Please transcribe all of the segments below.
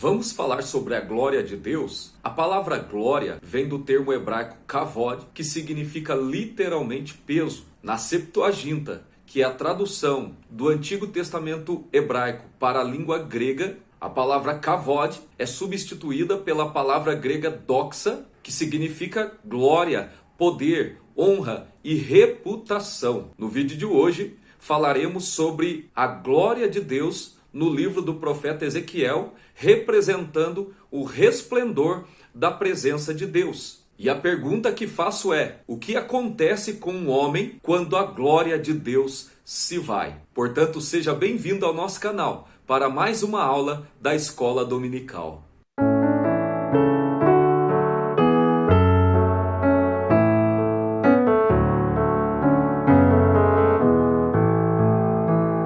Vamos falar sobre a glória de Deus? A palavra glória vem do termo hebraico kavod, que significa literalmente peso. Na Septuaginta, que é a tradução do Antigo Testamento hebraico para a língua grega, a palavra kavod é substituída pela palavra grega doxa, que significa glória, poder, honra e reputação. No vídeo de hoje falaremos sobre a glória de Deus no livro do profeta Ezequiel, representando o resplendor da presença de Deus. E a pergunta que faço é: o que acontece com um homem quando a glória de Deus se vai? Portanto, seja bem-vindo ao nosso canal para mais uma aula da Escola Dominical.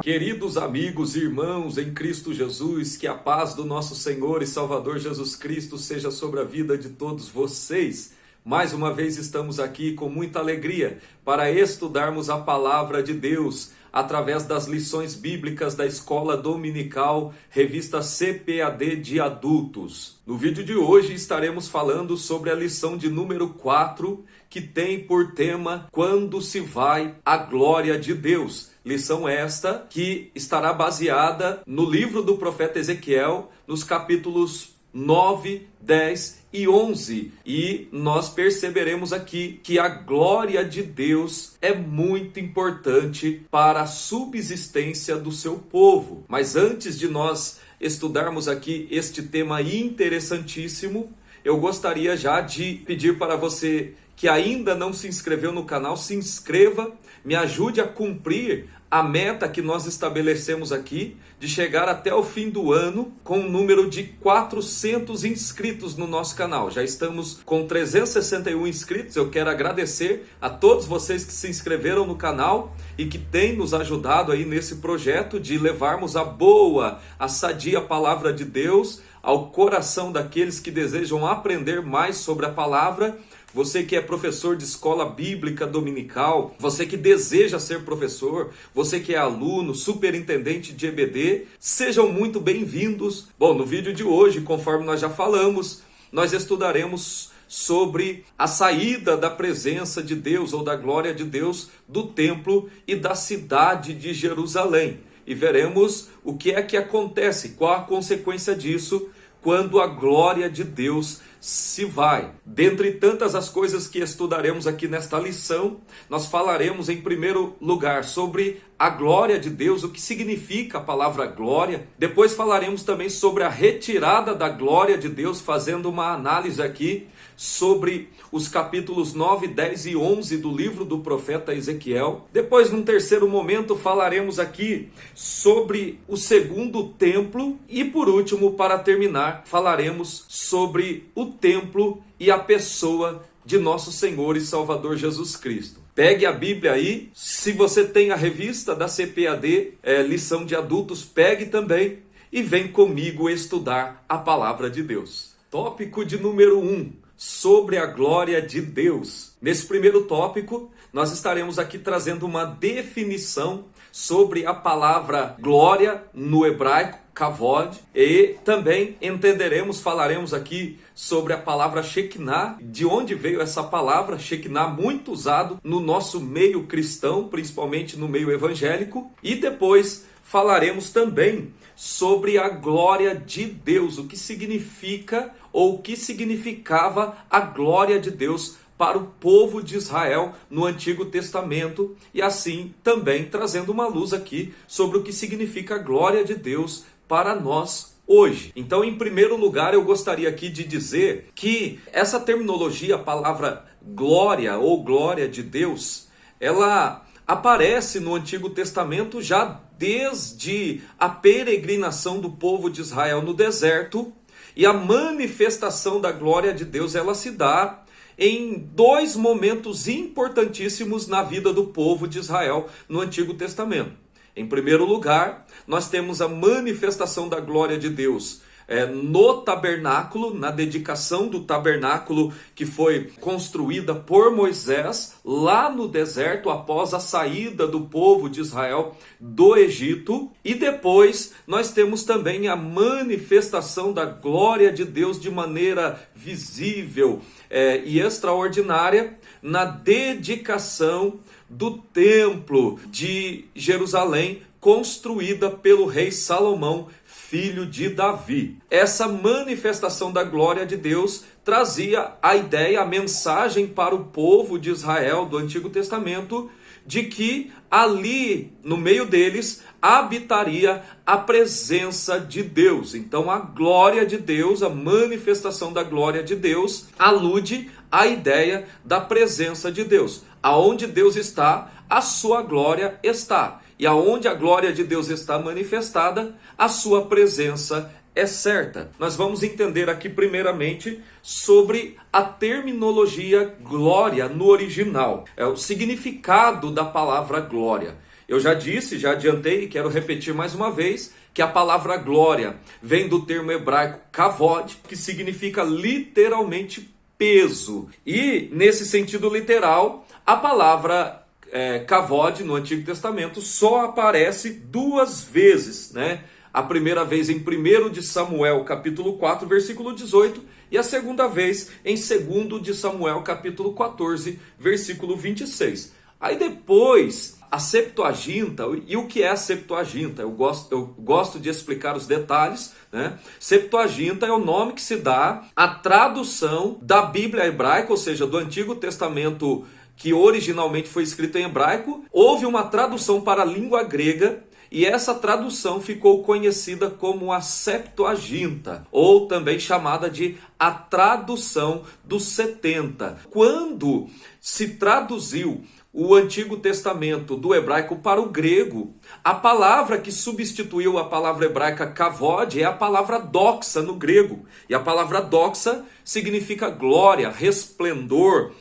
Queridos amigos e irmãos em Cristo Jesus, que a paz do nosso Senhor e Salvador Jesus Cristo seja sobre a vida de todos vocês. Mais uma vez estamos aqui com muita alegria para estudarmos a palavra de Deus através das lições bíblicas da Escola Dominical, revista CPAD de adultos. No vídeo de hoje estaremos falando sobre a lição de número 4, que tem por tema Quando se vai a glória de Deus. Lição esta que estará baseada no livro do profeta Ezequiel, nos capítulos 9, 10 e 11. E nós perceberemos aqui que a glória de Deus é muito importante para a subsistência do seu povo. Mas antes de nós estudarmos aqui este tema interessantíssimo, eu gostaria já de pedir para você que ainda não se inscreveu no canal, se inscreva, me ajude a cumprir a meta que nós estabelecemos aqui, de chegar até o fim do ano com um número de 400 inscritos no nosso canal. Já estamos com 361 inscritos, eu quero agradecer a todos vocês que se inscreveram no canal e que têm nos ajudado aí nesse projeto de levarmos a boa, a sadia palavra de Deus ao coração daqueles que desejam aprender mais sobre a palavra. Você que é professor de escola bíblica dominical, você que deseja ser professor, você que é aluno, superintendente de EBD, sejam muito bem-vindos. Bom, no vídeo de hoje, conforme nós já falamos, nós estudaremos sobre a saída da presença de Deus ou da glória de Deus do templo e da cidade de Jerusalém. E veremos o que é que acontece, qual a consequência disso quando a glória de Deus se vai. Dentre tantas as coisas que estudaremos aqui nesta lição, nós falaremos em primeiro lugar sobre a glória de Deus, o que significa a palavra glória. Depois falaremos também sobre a retirada da glória de Deus, fazendo uma análise aqui sobre os capítulos 9, 10 e 11 do livro do profeta Ezequiel. Depois, num terceiro momento, falaremos aqui sobre o segundo templo. E por último, para terminar, falaremos sobre o templo e a pessoa de nosso Senhor e Salvador Jesus Cristo. Pegue a Bíblia aí, se você tem a revista da CPAD, lição de adultos, pegue também e vem comigo estudar a palavra de Deus. Tópico de número 1, sobre a glória de Deus. Nesse primeiro tópico, nós estaremos aqui trazendo uma definição sobre a palavra glória no hebraico, kavod, e também falaremos aqui sobre a palavra Shekinah, de onde veio essa palavra Shekinah, muito usado no nosso meio cristão, principalmente no meio evangélico, e depois falaremos também sobre a glória de Deus, o que significa ou o que significava a glória de Deus para o povo de Israel no Antigo Testamento, e assim também trazendo uma luz aqui sobre o que significa a glória de Deus para nós hoje. Então, em primeiro lugar, eu gostaria aqui de dizer que essa terminologia, a palavra glória ou glória de Deus, ela aparece no Antigo Testamento já desde a peregrinação do povo de Israel no deserto, e a manifestação da glória de Deus, ela se dá em dois momentos importantíssimos na vida do povo de Israel no Antigo Testamento. Em primeiro lugar, nós temos a manifestação da glória de Deus no tabernáculo, na dedicação do tabernáculo que foi construída por Moisés lá no deserto após a saída do povo de Israel do Egito. E depois nós temos também a manifestação da glória de Deus de maneira visível e extraordinária na dedicação do templo de Jerusalém, construída pelo rei Salomão, filho de Davi. Essa manifestação da glória de Deus trazia a ideia, a mensagem para o povo de Israel do Antigo Testamento, de que ali, no meio deles, habitaria a presença de Deus. Então a glória de Deus, a manifestação da glória de Deus, alude à ideia da presença de Deus. Aonde Deus está, a sua glória está. E aonde a glória de Deus está manifestada, a sua presença é certa. Nós vamos entender aqui primeiramente sobre a terminologia glória no original. É o significado da palavra glória. Eu já disse, já adiantei e quero repetir mais uma vez que a palavra glória vem do termo hebraico kavod, que significa literalmente peso. E nesse sentido literal, a palavra kavod no Antigo Testamento só aparece duas vezes, né? A primeira vez em 1 de Samuel, capítulo 4, versículo 18, e a segunda vez em 2 de Samuel, capítulo 14, versículo 26. Aí depois, a Septuaginta, e o que é a Septuaginta? Eu gosto de explicar os detalhes, né? Septuaginta é o nome que se dá à tradução da Bíblia hebraica, ou seja, do Antigo Testamento que originalmente foi escrito em hebraico. Houve uma tradução para a língua grega, e essa tradução ficou conhecida como a Septuaginta, ou também chamada de a tradução dos 70. Quando se traduziu o Antigo Testamento do hebraico para o grego, a palavra que substituiu a palavra hebraica kavod é a palavra doxa no grego. E a palavra doxa significa glória, resplendor,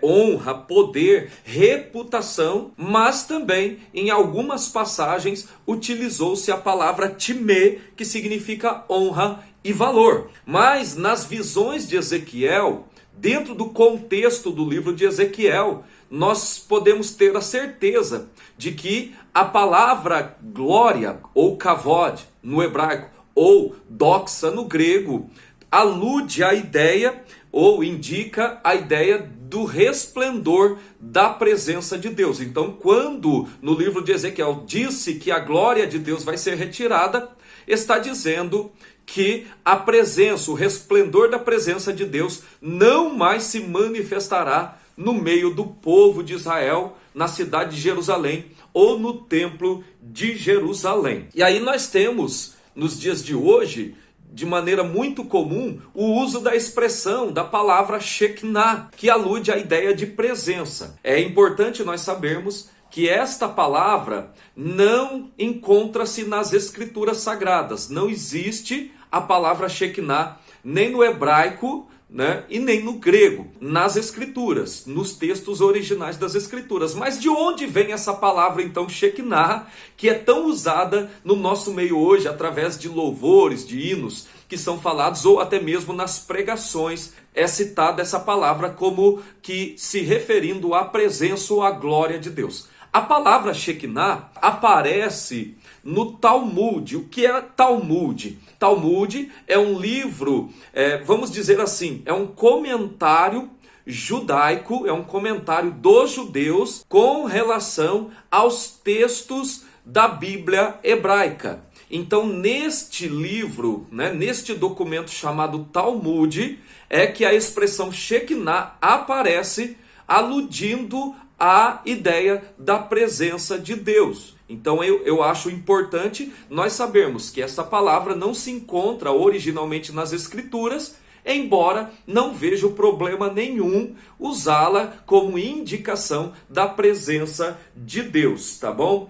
honra, poder, reputação, mas também em algumas passagens utilizou-se a palavra timê, que significa honra e valor. Mas nas visões de Ezequiel, dentro do contexto do livro de Ezequiel, nós podemos ter a certeza de que a palavra glória, ou kavod no hebraico, ou doxa no grego, alude à ideia, ou indica a ideia do resplendor da presença de Deus. Então, quando no livro de Ezequiel disse que a glória de Deus vai ser retirada, está dizendo que a presença, o resplendor da presença de Deus não mais se manifestará no meio do povo de Israel, na cidade de Jerusalém ou no templo de Jerusalém. E aí nós temos, nos dias de hoje, de maneira muito comum, o uso da expressão, da palavra Shekinah, que alude à ideia de presença. É importante nós sabermos que esta palavra não encontra-se nas escrituras sagradas. Não existe a palavra Shekinah nem no hebraico, né, e nem no grego, nas escrituras, nos textos originais das escrituras. Mas de onde vem essa palavra então Shekinah, que é tão usada no nosso meio hoje, através de louvores, de hinos que são falados, ou até mesmo nas pregações é citada essa palavra como que se referindo à presença ou à glória de Deus? A palavra Shekinah aparece no Talmud. O que é Talmud? Talmud é um livro, vamos dizer assim, é um comentário judaico, é um comentário dos judeus com relação aos textos da Bíblia hebraica. Então, neste livro, né, neste documento chamado Talmud, é que a expressão Shekinah aparece aludindo à ideia da presença de Deus. Então eu acho importante nós sabermos que essa palavra não se encontra originalmente nas escrituras, embora não veja problema nenhum usá-la como indicação da presença de Deus, tá bom?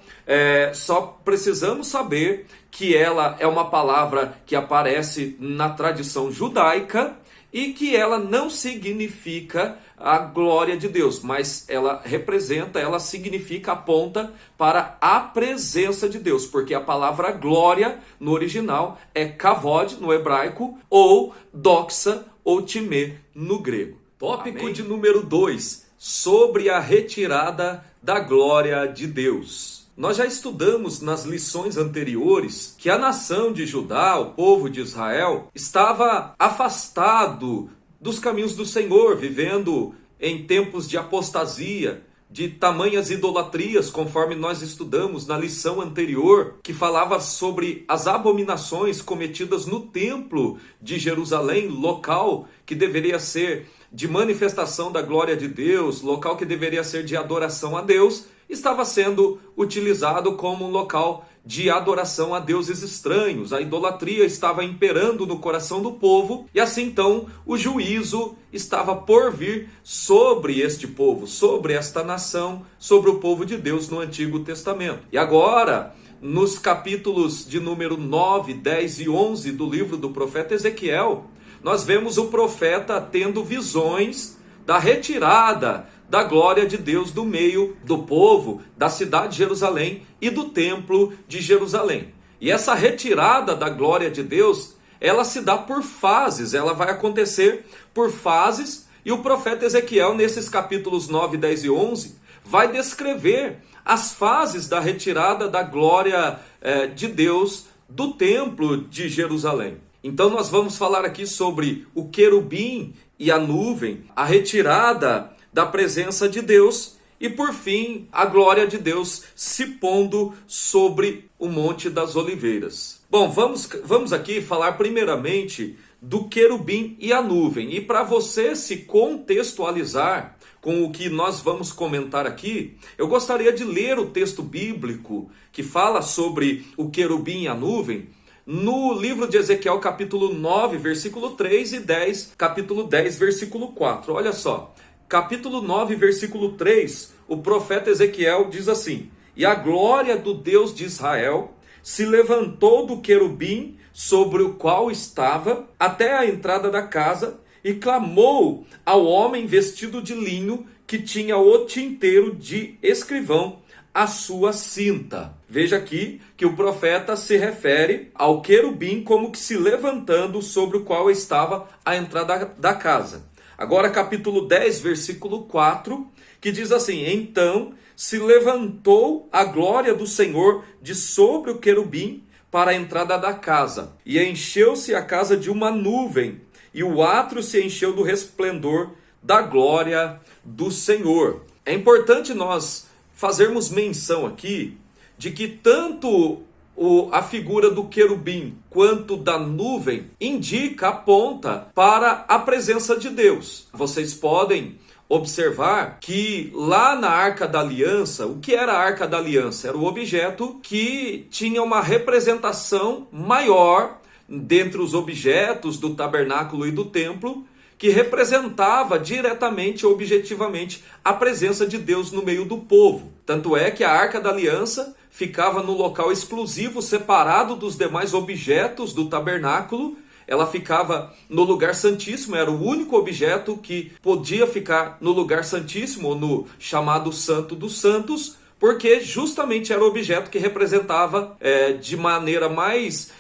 Só precisamos saber que ela é uma palavra que aparece na tradição judaica e que ela não significa a glória de Deus, mas ela representa, ela significa, aponta para a presença de Deus, porque a palavra glória no original é kavod no hebraico, ou doxa ou timê no grego. Tópico Amém. De número 2, sobre a retirada da glória de Deus. Nós já estudamos nas lições anteriores que a nação de Judá, o povo de Israel, estava afastado dos caminhos do Senhor, vivendo em tempos de apostasia, de tamanhas idolatrias, conforme nós estudamos na lição anterior, que falava sobre as abominações cometidas no templo de Jerusalém, local que deveria ser de manifestação da glória de Deus, local que deveria ser de adoração a Deus, estava sendo utilizado como um local de adoração a deuses estranhos. A idolatria estava imperando no coração do povo, e assim então o juízo estava por vir sobre este povo, sobre esta nação, sobre o povo de Deus no Antigo Testamento. E agora, nos capítulos de número 9, 10 e 11 do livro do profeta Ezequiel, nós vemos o profeta tendo visões da retirada da glória de Deus do meio do povo, da cidade de Jerusalém e do templo de Jerusalém. E essa retirada da glória de Deus, ela se dá por fases, ela vai acontecer por fases, e o profeta Ezequiel, nesses capítulos 9, 10 e 11, vai descrever as fases da retirada da glória de Deus do templo de Jerusalém. Então nós vamos falar aqui sobre o querubim e a nuvem, a retirada da presença de Deus e, por fim, a glória de Deus se pondo sobre o Monte das Oliveiras. Bom, vamos aqui falar primeiramente do querubim e a nuvem. E para você se contextualizar com o que nós vamos comentar aqui, eu gostaria de ler o texto bíblico que fala sobre o querubim e a nuvem, no livro de Ezequiel, capítulo 9, versículo 3 e 10, capítulo 10, versículo 4. Olha só, capítulo 9, versículo 3, o profeta Ezequiel diz assim: E a glória do Deus de Israel se levantou do querubim sobre o qual estava até a entrada da casa, e clamou ao homem vestido de linho que tinha o tinteiro de escrivão a sua cinta. Veja aqui que o profeta se refere ao querubim como que se levantando sobre o qual estava a entrada da casa. Agora capítulo 10, versículo 4, que diz assim: Então se levantou a glória do Senhor de sobre o querubim para a entrada da casa, e encheu-se a casa de uma nuvem, e o átrio se encheu do resplendor da glória do Senhor. É importante nós fazermos menção aqui de que tanto a figura do querubim quanto da nuvem aponta para a presença de Deus. Vocês podem observar que lá na Arca da Aliança, o que era a Arca da Aliança? Era o objeto que tinha uma representação maior dentre os objetos do tabernáculo e do templo, que representava diretamente e objetivamente a presença de Deus no meio do povo. Tanto é que a Arca da Aliança ficava no local exclusivo, separado dos demais objetos do tabernáculo. Ela ficava no lugar santíssimo, era o único objeto que podia ficar no lugar santíssimo, ou no chamado Santo dos Santos, porque justamente era o objeto que representava de maneira mais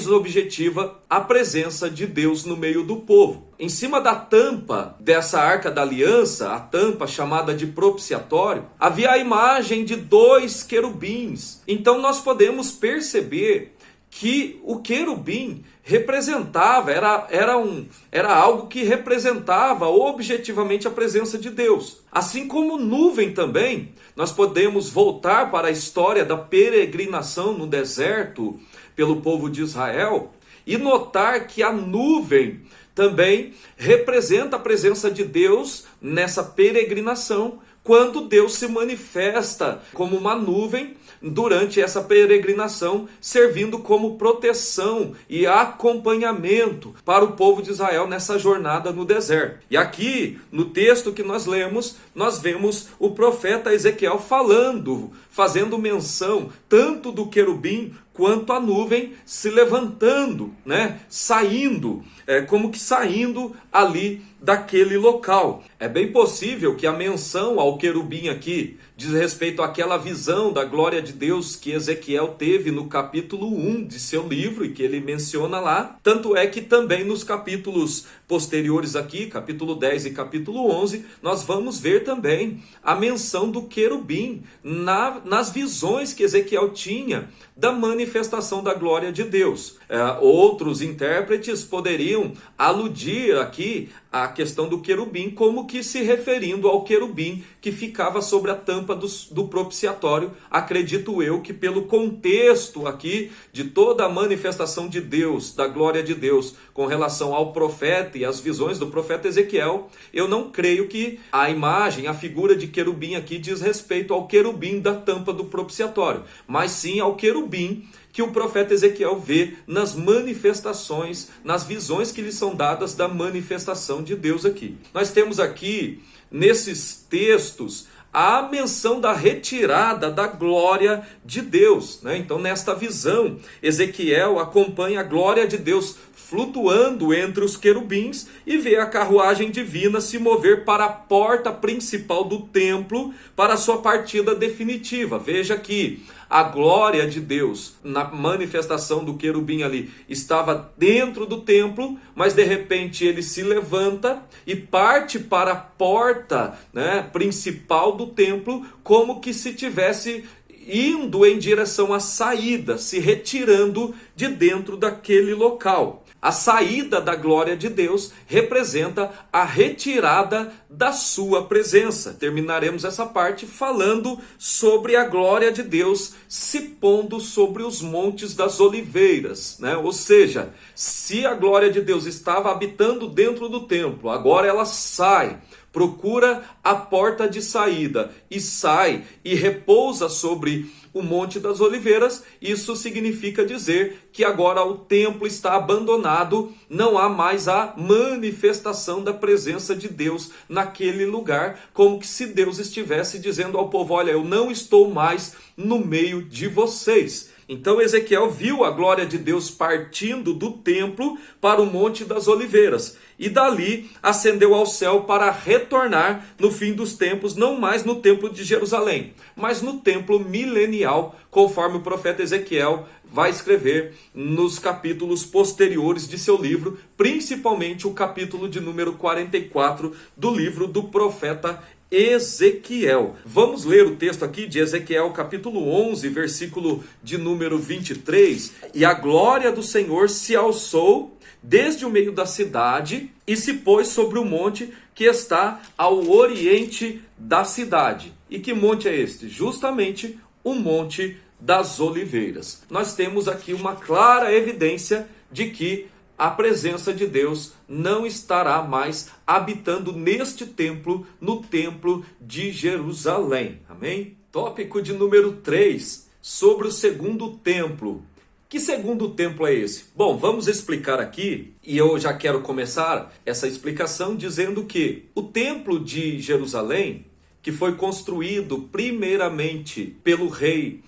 objetiva a presença de Deus no meio do povo. Em cima da tampa dessa Arca da Aliança, a tampa chamada de propiciatório, havia a imagem de 2 querubins. Então nós podemos perceber que o querubim representava, era algo que representava objetivamente a presença de Deus. Assim como nuvem também, nós podemos voltar para a história da peregrinação no deserto pelo povo de Israel e notar que a nuvem também representa a presença de Deus nessa peregrinação, quando Deus se manifesta como uma nuvem durante essa peregrinação, servindo como proteção e acompanhamento para o povo de Israel nessa jornada no deserto. E aqui, no texto que nós lemos, nós vemos o profeta Ezequiel fazendo menção tanto do querubim quanto a nuvem se levantando, né? Saindo, como que saindo ali daquele local. É bem possível que a menção ao querubim aqui diz respeito àquela visão da glória de Deus que Ezequiel teve no capítulo 1 de seu livro e que ele menciona lá. Tanto é que também nos capítulos posteriores aqui, capítulo 10 e capítulo 11, nós vamos ver também a menção do querubim nas visões que Ezequiel tinha da manifestação da glória de Deus. Outros intérpretes poderiam aludir aqui à questão do querubim como que se referindo ao querubim que ficava sobre a tampa do propiciatório. Acredito eu que pelo contexto aqui de toda a manifestação de Deus, da glória de Deus, com relação ao profeta e as visões do profeta Ezequiel, eu não creio que a imagem, a figura de querubim aqui diz respeito ao querubim da tampa do propiciatório, mas sim ao querubim que o profeta Ezequiel vê nas manifestações, nas visões que lhe são dadas da manifestação de Deus aqui. Nós temos aqui, nesses textos, a menção da retirada da glória de Deus, né? Então, nesta visão, Ezequiel acompanha a glória de Deus flutuando entre os querubins e vê a carruagem divina se mover para a porta principal do templo para a sua partida definitiva. Veja que a glória de Deus, na manifestação do querubim ali, estava dentro do templo, mas de repente ele se levanta e parte para a porta, né, principal do templo, como que se tivesse indo em direção à saída, se retirando de dentro daquele local. A saída da glória de Deus representa a retirada da sua presença. Terminaremos essa parte falando sobre a glória de Deus se pondo sobre os montes das oliveiras, né? Ou seja, se a glória de Deus estava habitando dentro do templo, agora ela sai, procura a porta de saída e sai e repousa sobre o Monte das Oliveiras. Isso significa dizer que agora o templo está abandonado, não há mais a manifestação da presença de Deus naquele lugar, como que se Deus estivesse dizendo ao povo: olha, eu não estou mais no meio de vocês. Então Ezequiel viu a glória de Deus partindo do templo para o Monte das Oliveiras e dali ascendeu ao céu para retornar no fim dos tempos, não mais no templo de Jerusalém, mas no templo milenial, conforme o profeta Ezequiel vai escrever nos capítulos posteriores de seu livro, principalmente o capítulo de número 44 do livro do profeta Ezequiel. Vamos ler o texto aqui de Ezequiel capítulo 11, versículo de número 23. E a glória do Senhor se alçou desde o meio da cidade e se pôs sobre o monte que está ao oriente da cidade. E que monte é este? Justamente o Monte das Oliveiras. Nós temos aqui uma clara evidência de que a presença de Deus não estará mais habitando neste templo, no templo de Jerusalém. Amém? Tópico de número 3, sobre o segundo templo. Que segundo templo é esse? Bom, vamos explicar aqui, e eu já quero começar essa explicação dizendo que o templo de Jerusalém, que foi construído primeiramente pelo rei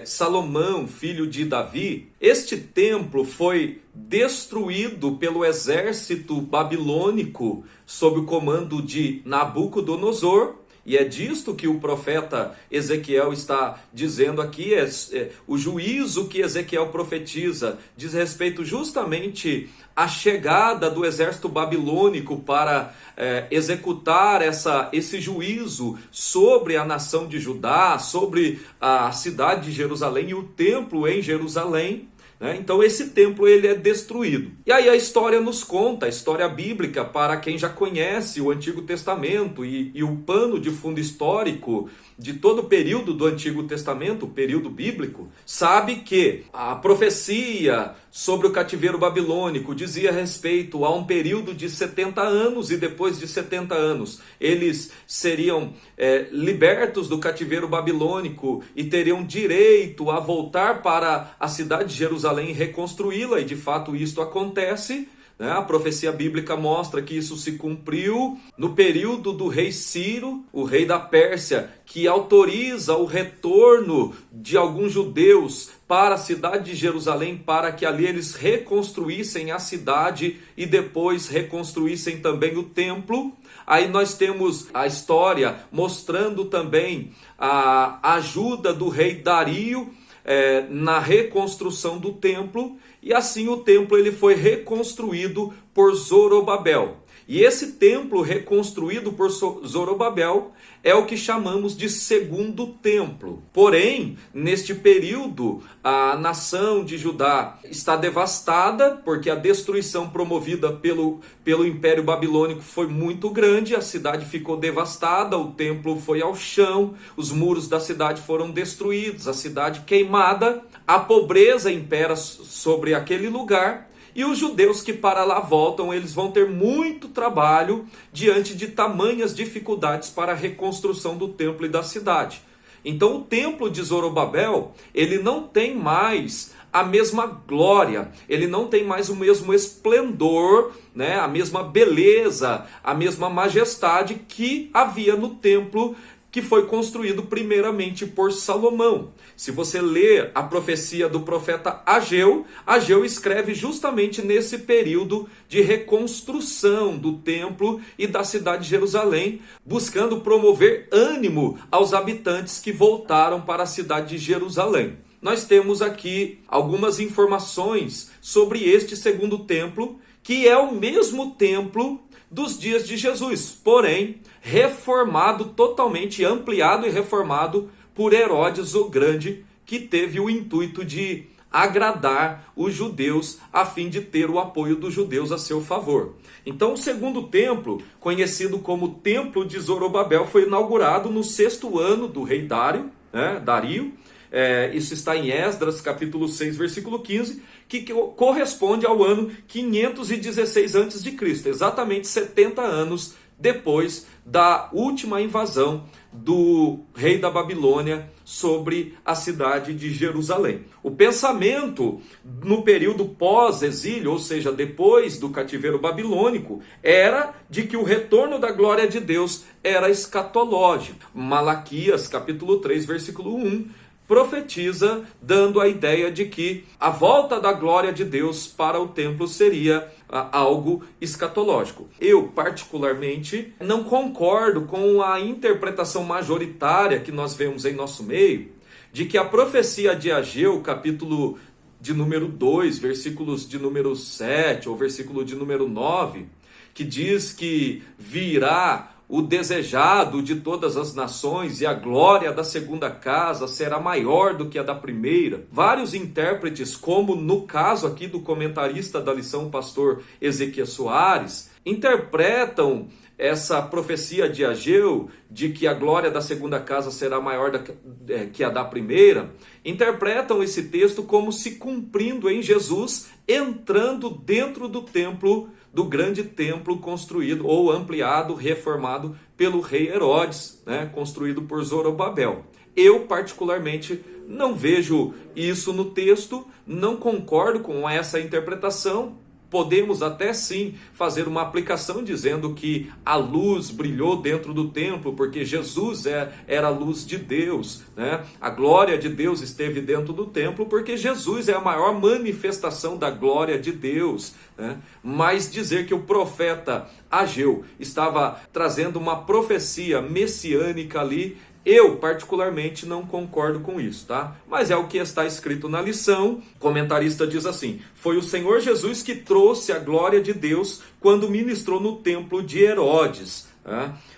Salomão, filho de Davi, este templo foi destruído pelo exército babilônico sob o comando de Nabucodonosor. E é disto que o profeta Ezequiel está dizendo aqui, o juízo que Ezequiel profetiza diz respeito justamente à chegada do exército babilônico para executar esse juízo sobre a nação de Judá, sobre a cidade de Jerusalém e o templo em Jerusalém. Então esse templo ele é destruído. E aí a história nos conta, a história bíblica, para quem já conhece o Antigo Testamento e o pano de fundo histórico de todo o período do Antigo Testamento, o período bíblico, sabe que a profecia sobre o cativeiro babilônico dizia respeito a um período de 70 anos e depois de 70 anos eles seriam libertos do cativeiro babilônico e teriam direito a voltar para a cidade de Jerusalém e reconstruí-la, e de fato isto acontece, né? A profecia bíblica mostra que isso se cumpriu no período do rei Ciro, o rei da Pérsia, que autoriza o retorno de alguns judeus para a cidade de Jerusalém, para que ali eles reconstruíssem a cidade e depois reconstruíssem também o templo. Aí nós temos a história mostrando também a ajuda do rei Dario na reconstrução do templo, e assim o templo ele foi reconstruído por Zorobabel. E esse templo reconstruído por Zorobabel é o que chamamos de segundo templo. Porém, neste período, a nação de Judá está devastada, porque a destruição promovida pelo Império Babilônico foi muito grande, a cidade ficou devastada, o templo foi ao chão, os muros da cidade foram destruídos, a cidade queimada, a pobreza impera sobre aquele lugar. E os judeus que para lá voltam, eles vão ter muito trabalho diante de tamanhas dificuldades para a reconstrução do templo e da cidade. Então o templo de Zorobabel, ele não tem mais a mesma glória, ele não tem mais o mesmo esplendor, né, a mesma beleza, a mesma majestade que havia no templo que foi construído primeiramente por Salomão. Se você ler a profecia do profeta Ageu, Ageu escreve justamente nesse período de reconstrução do templo e da cidade de Jerusalém, buscando promover ânimo aos habitantes que voltaram para a cidade de Jerusalém. Nós temos aqui algumas informações sobre este segundo templo, que é o mesmo templo dos dias de Jesus, porém reformado, totalmente ampliado e reformado por Herodes o Grande, que teve o intuito de agradar os judeus a fim de ter o apoio dos judeus a seu favor. Então o segundo templo, conhecido como Templo de Zorobabel, foi inaugurado no 6º ano do rei Dario. Isso está em Esdras, capítulo 6, versículo 15, que corresponde ao ano 516 a.C., exatamente 70 anos depois da última invasão do rei da Babilônia sobre a cidade de Jerusalém. O pensamento no período pós-exílio, ou seja, depois do cativeiro babilônico, era de que o retorno da glória de Deus era escatológico. Malaquias, capítulo 3, versículo 1, profetiza dando a ideia de que a volta da glória de Deus para o templo seria algo escatológico. Eu, particularmente, não concordo com a interpretação majoritária que nós vemos em nosso meio, de que a profecia de Ageu, capítulo de número 2, versículos de número 7 ou versículo de número 9, que diz que virá o desejado de todas as nações e a glória da segunda casa será maior do que a da primeira. Vários intérpretes, como no caso aqui do comentarista da lição, pastor Ezequiel Soares, interpretam essa profecia de Ageu, de que a glória da segunda casa será maior que a da primeira, interpretam esse texto como se cumprindo em Jesus, entrando dentro do templo, do grande templo construído ou ampliado, reformado pelo rei Herodes, construído por Zorobabel. Eu, particularmente, não vejo isso no texto, não concordo com essa interpretação. Podemos até sim fazer uma aplicação dizendo que a luz brilhou dentro do templo, porque Jesus era a luz de Deus, A glória de Deus esteve dentro do templo, porque Jesus é a maior manifestação da glória de Deus, Mas dizer que o profeta Ageu estava trazendo uma profecia messiânica ali, eu, particularmente, não concordo com isso, tá? Mas é o que está escrito na lição. O comentarista diz assim: foi o Senhor Jesus que trouxe a glória de Deus quando ministrou no templo de Herodes.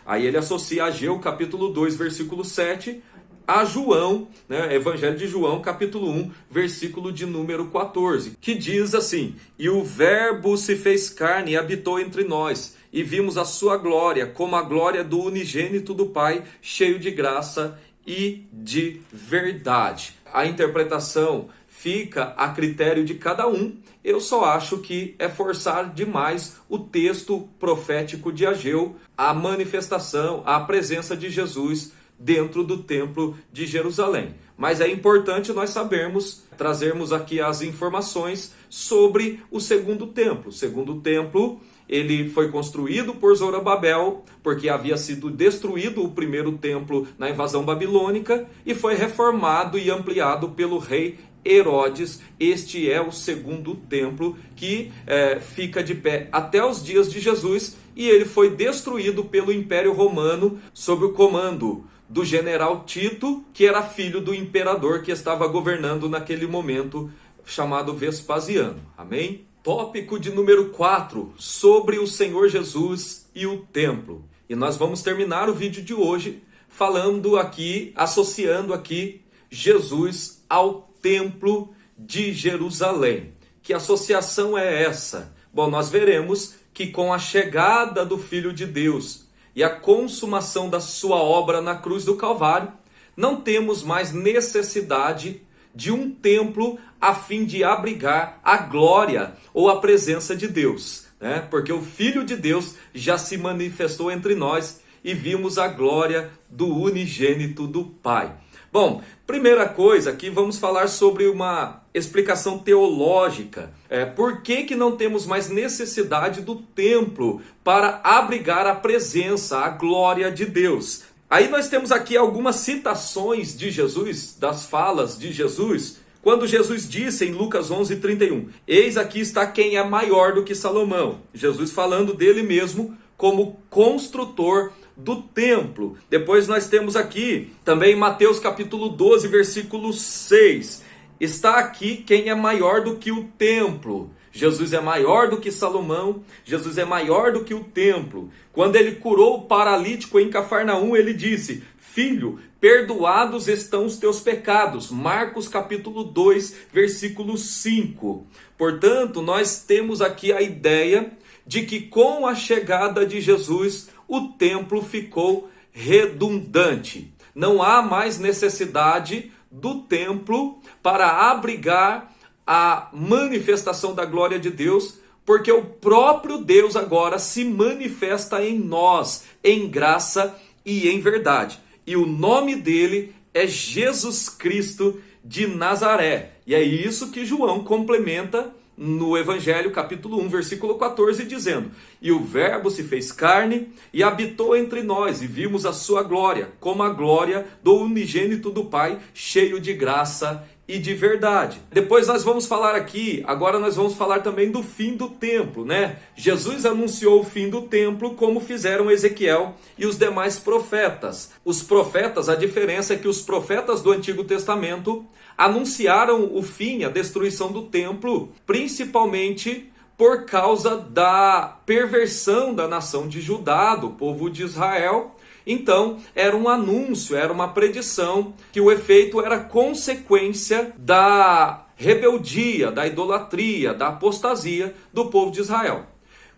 Aí ele associa Ageu, capítulo 2, versículo 7, a João, Evangelho de João, capítulo 1, versículo de número 14, que diz assim: e o verbo se fez carne e habitou entre nós, e vimos a sua glória, como a glória do unigênito do Pai, cheio de graça e de verdade. A interpretação fica a critério de cada um. Eu só acho que é forçar demais o texto profético de Ageu, a manifestação, a presença de Jesus dentro do templo de Jerusalém. Mas é importante nós sabermos, trazermos aqui as informações sobre o segundo templo. O segundo templo, ele foi construído por Zorobabel, porque havia sido destruído o primeiro templo na invasão babilônica, e foi reformado e ampliado pelo rei Herodes. Este é o segundo templo que fica de pé até os dias de Jesus, e ele foi destruído pelo Império Romano sob o comando do general Tito, que era filho do imperador que estava governando naquele momento, chamado Vespasiano. Amém? Tópico de número 4, sobre o Senhor Jesus e o templo. E nós vamos terminar o vídeo de hoje falando aqui, associando aqui Jesus ao templo de Jerusalém. Que associação é essa? Bom, nós veremos que com a chegada do Filho de Deus e a consumação da sua obra na cruz do Calvário, não temos mais necessidade de um templo a fim de abrigar a glória ou a presença de Deus, né? Porque o Filho de Deus já se manifestou entre nós e vimos a glória do unigênito do Pai. Bom, primeira coisa aqui, vamos falar sobre uma explicação teológica. Por que não temos mais necessidade do templo para abrigar a presença, a glória de Deus? Aí nós temos aqui algumas citações de Jesus, das falas de Jesus, quando Jesus disse em Lucas 11:31, eis aqui está quem é maior do que Salomão. Jesus falando dele mesmo como construtor do templo. Depois nós temos aqui também Mateus capítulo 12, versículo 6. Está aqui quem é maior do que o templo. Jesus é maior do que Salomão, Jesus é maior do que o templo. Quando ele curou o paralítico em Cafarnaum, ele disse, filho, perdoados estão os teus pecados. Marcos capítulo 2, versículo 5. Portanto, nós temos aqui a ideia de que com a chegada de Jesus, o templo ficou redundante. Não há mais necessidade do templo para abrigar a manifestação da glória de Deus, porque o próprio Deus agora se manifesta em nós, em graça e em verdade. E o nome dele é Jesus Cristo de Nazaré. E é isso que João complementa no Evangelho, capítulo 1, versículo 14, dizendo, e o verbo se fez carne e habitou entre nós, e vimos a sua glória, como a glória do unigênito do Pai, cheio de graça e de verdade. Depois nós vamos falar aqui, agora nós vamos falar também do fim do templo, né? Jesus anunciou o fim do templo como fizeram Ezequiel e os demais profetas. Os profetas, a diferença é que os profetas do Antigo Testamento anunciaram o fim, a destruição do templo, principalmente por causa da perversão da nação de Judá, do povo de Israel. Então, era um anúncio, era uma predição, que o efeito era consequência da rebeldia, da idolatria, da apostasia do povo de Israel.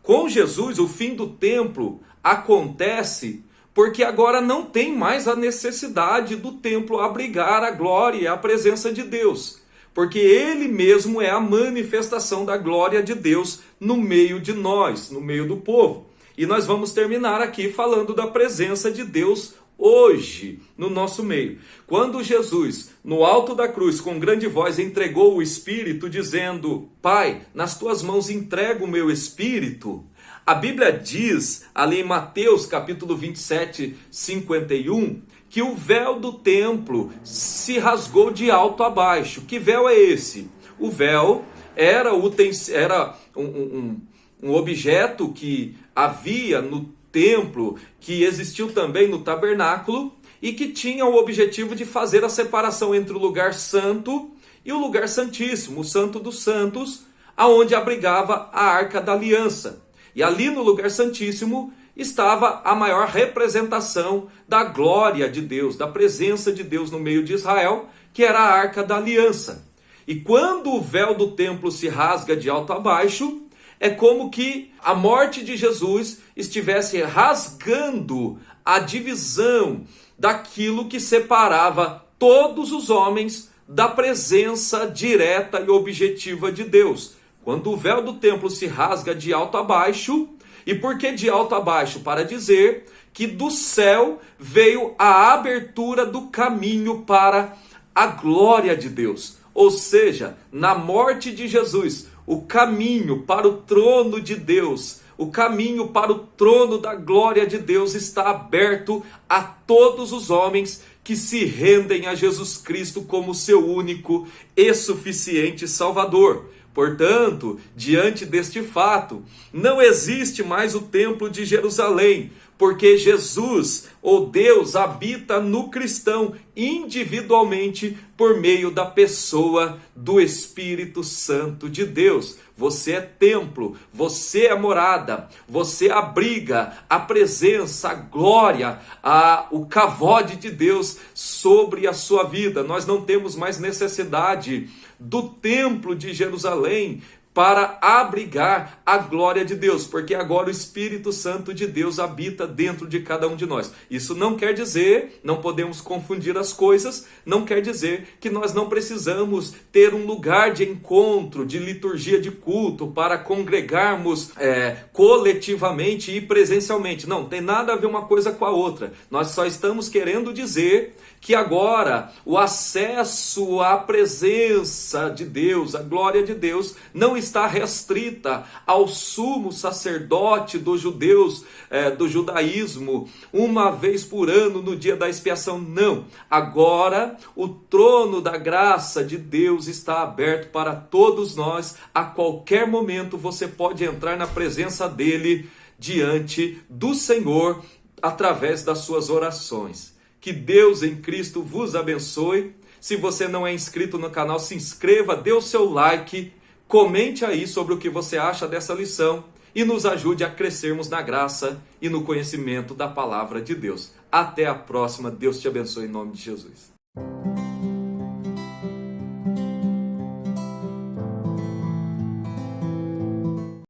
Com Jesus, o fim do templo acontece porque agora não tem mais a necessidade do templo abrigar a glória e a presença de Deus, porque ele mesmo é a manifestação da glória de Deus no meio de nós, no meio do povo. E nós vamos terminar aqui falando da presença de Deus hoje no nosso meio. Quando Jesus, no alto da cruz, com grande voz, entregou o Espírito, dizendo, Pai, nas tuas mãos entrego o meu Espírito, a Bíblia diz, ali em Mateus capítulo 27, 51, que o véu do templo se rasgou de alto a baixo. Que véu é esse? O véu era um objeto que havia no templo, que existiu também no tabernáculo, e que tinha o objetivo de fazer a separação entre o lugar santo e o lugar santíssimo, o santo dos santos, aonde abrigava a arca da aliança. E ali no lugar santíssimo estava a maior representação da glória de Deus, da presença de Deus no meio de Israel, que era a arca da aliança. E quando o véu do templo se rasga de alto a baixo, é como que a morte de Jesus estivesse rasgando a divisão daquilo que separava todos os homens da presença direta e objetiva de Deus. Quando o véu do templo se rasga de alto a baixo, E por que de alto a baixo? Para dizer que do céu veio a abertura do caminho para a glória de Deus. Ou seja, na morte de Jesus, o caminho para o trono de Deus, o caminho para o trono da glória de Deus está aberto a todos os homens que se rendem a Jesus Cristo como seu único e suficiente Salvador. Portanto, diante deste fato, não existe mais o templo de Jerusalém, porque Jesus, ou Deus, habita no cristão individualmente por meio da pessoa do Espírito Santo de Deus. Você é templo, você é morada, você abriga a presença, a glória, o kavod de Deus sobre a sua vida. Nós não temos mais necessidade do templo de Jerusalém para abrigar a glória de Deus, porque agora o Espírito Santo de Deus habita dentro de cada um de nós. Isso não quer dizer, não podemos confundir as coisas, não quer dizer que nós não precisamos ter um lugar de encontro, de liturgia de culto, para congregarmos coletivamente e presencialmente. Não, tem nada a ver uma coisa com a outra. Nós só estamos querendo dizer que agora o acesso à presença de Deus, à glória de Deus, não está restrita ao sumo sacerdote dos judeus, do judaísmo, uma vez por ano no dia da expiação. Não, agora o trono da graça de Deus está aberto para todos nós. A qualquer momento você pode entrar na presença dele, diante do Senhor, através das suas orações. Que Deus em Cristo vos abençoe. Se você não é inscrito no canal, se inscreva, dê o seu like, comente aí sobre o que você acha dessa lição e nos ajude a crescermos na graça e no conhecimento da palavra de Deus. Até a próxima. Deus te abençoe em nome de Jesus.